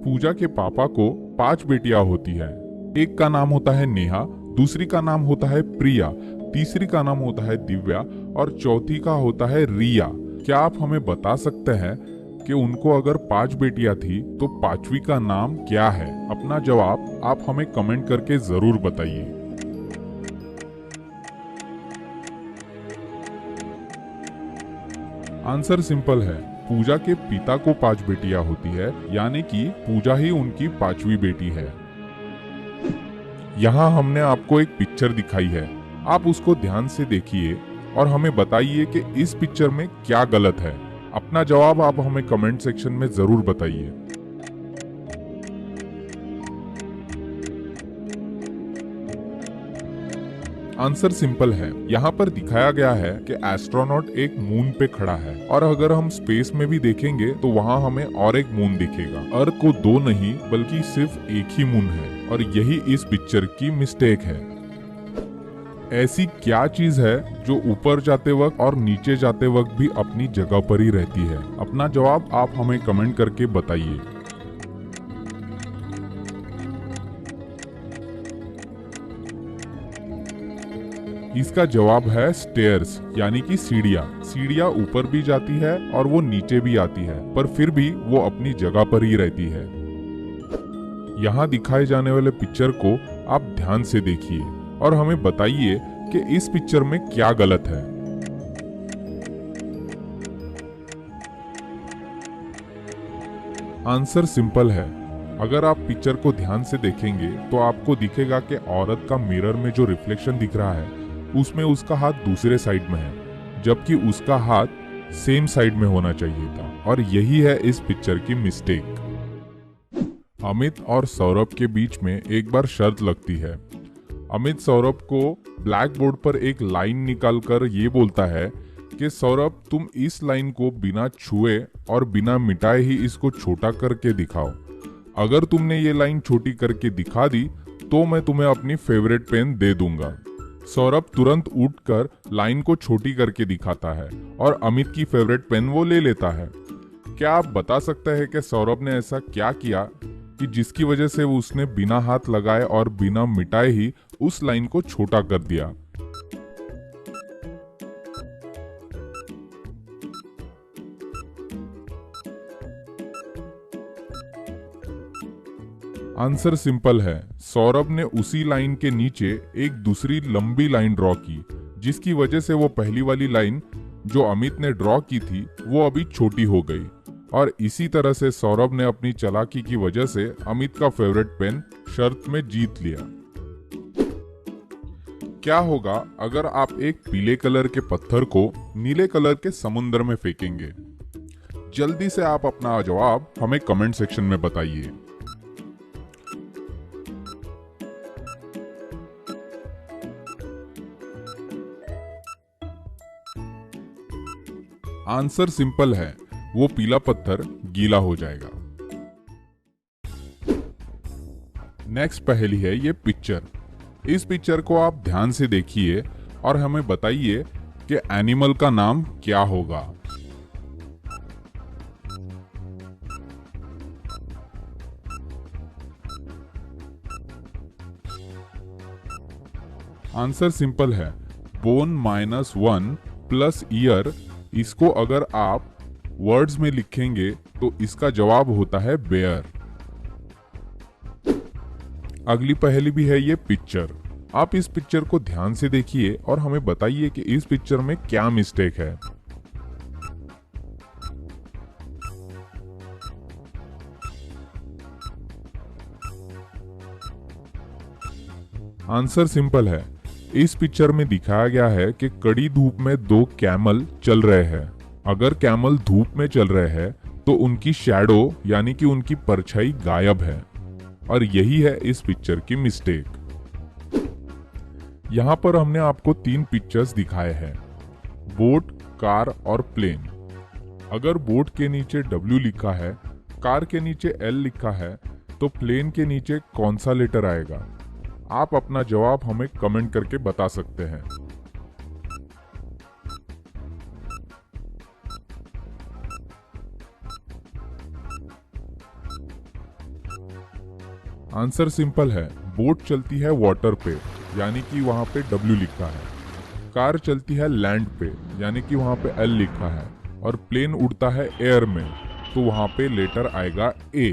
पूजा के पापा को 5 बेटियां होती है। एक का नाम होता है नेहा, दूसरी का नाम होता है प्रिया, तीसरी का नाम होता है दिव्या और चौथी का होता है रिया। क्या आप हमें बता सकते हैं कि उनको अगर 5 बेटियां थी तो पांचवी का नाम क्या है? अपना जवाब आप हमें कमेंट करके जरूर बताइए। आंसर सिंपल है, पूजा के पिता को 5 बेटियां होती है, यानी कि पूजा ही उनकी 5वीं बेटी है। यहाँ हमने आपको एक पिक्चर दिखाई है, आप उसको ध्यान से देखिए और हमें बताइए कि इस पिक्चर में क्या गलत है। अपना जवाब आप हमें कमेंट सेक्शन में जरूर बताइए। आंसर सिंपल है, यहाँ पर दिखाया गया है कि एस्ट्रोनॉट एक मून पे खड़ा है और अगर हम स्पेस में भी देखेंगे तो वहाँ हमें और एक मून दिखेगा। अर्थ को 2 नहीं बल्कि सिर्फ एक ही मून है और यही इस पिक्चर की मिस्टेक है। ऐसी क्या चीज है जो ऊपर जाते वक्त और नीचे जाते वक्त भी अपनी जगह पर ही रहती है? अपना जवाब आप हमें कमेंट करके बताइए। इसका जवाब है स्टेयर्स, यानी कि सीढ़ियाँ। सीढ़ियाँ ऊपर भी जाती है और वो नीचे भी आती है, पर फिर भी वो अपनी जगह पर ही रहती है। यहाँ दिखाए जाने वाले पिक्चर को आप ध्यान से देखिए और हमें बताइए कि इस पिक्चर में क्या गलत है। आंसर सिंपल है, अगर आप पिक्चर को ध्यान से देखेंगे तो आपको दिखेगा कि औरत का मिरर में जो रिफ्लेक्शन दिख रहा है उसमें उसका हाथ दूसरे साइड में है, जबकि उसका हाथ सेम साइड में होना चाहिए था और यही है इस पिक्चर की मिस्टेक। अमित और सौरभ के बीच में एक बार शर्त लगती है। अमित सौरभ को ब्लैक बोर्ड पर एक लाइन निकालकर ये बोलता है कि सौरभ, तुम इस लाइन को बिना छुए और बिना मिटाए ही इसको छोटा करके दिखाओ। अगर तुमने ये लाइन छोटी करके दिखा दी तो मैं तुम्हें अपनी फेवरेट पेन दे दूंगा। सौरभ तुरंत उठकर लाइन को छोटी करके दिखाता है और अमित की फेवरेट पेन वो ले लेता है। क्या आप बता सकते हैं कि सौरभ ने ऐसा क्या किया कि जिसकी वजह से उसने बिना हाथ लगाए और बिना मिटाए ही उस लाइन को छोटा कर दिया? आंसर सिंपल है, सौरभ ने उसी लाइन के नीचे एक दूसरी लंबी लाइन ड्रॉ की, जिसकी वजह से वो पहली वाली लाइन जो अमित ने ड्रॉ की थी वो अभी छोटी हो गई और इसी तरह से सौरभ ने अपनी चालाकी की वजह से अमित का फेवरेट पेन शर्त में जीत लिया। क्या होगा अगर आप एक पीले कलर के पत्थर को नीले कलर के समुद्र में फेंकेंगे? जल्दी से आप अपना जवाब हमें कमेंट सेक्शन में बताइए। आंसर सिंपल है, वो पीला पत्थर गीला हो जाएगा। नेक्स्ट पहेली है ये पिक्चर। इस पिक्चर को आप ध्यान से देखिए और हमें बताइए कि एनिमल का नाम क्या होगा। आंसर सिंपल है, बोन -1 प्लस ईयर। इसको अगर आप वर्ड्स में लिखेंगे तो इसका जवाब होता है बेयर। अगली पहेली भी है ये पिक्चर। आप इस पिक्चर को ध्यान से देखिए और हमें बताइए कि इस पिक्चर में क्या मिस्टेक है। आंसर सिंपल है, इस पिक्चर में दिखाया गया है कि कड़ी धूप में 2 कैमल चल रहे हैं। अगर कैमल धूप में चल रहे हैं तो उनकी शैडो यानी कि उनकी परछाई गायब है और यही है इस पिक्चर की मिस्टेक। यहाँ पर हमने आपको 3 पिक्चर्स दिखाए हैं, बोट, कार और प्लेन। अगर बोट के नीचे W लिखा है, कार के नीचे L लिखा है, तो प्लेन के नीचे कौन सा लेटर आएगा? आप अपना जवाब हमें कमेंट करके बता सकते हैं। आंसर सिंपल है, बोट चलती है वाटर पे यानी कि वहाँ पे W लिखा है, कार चलती है लैंड पे यानी कि वहाँ पे L लिखा है, और प्लेन उड़ता है एयर में तो वहाँ पे लेटर आएगा A।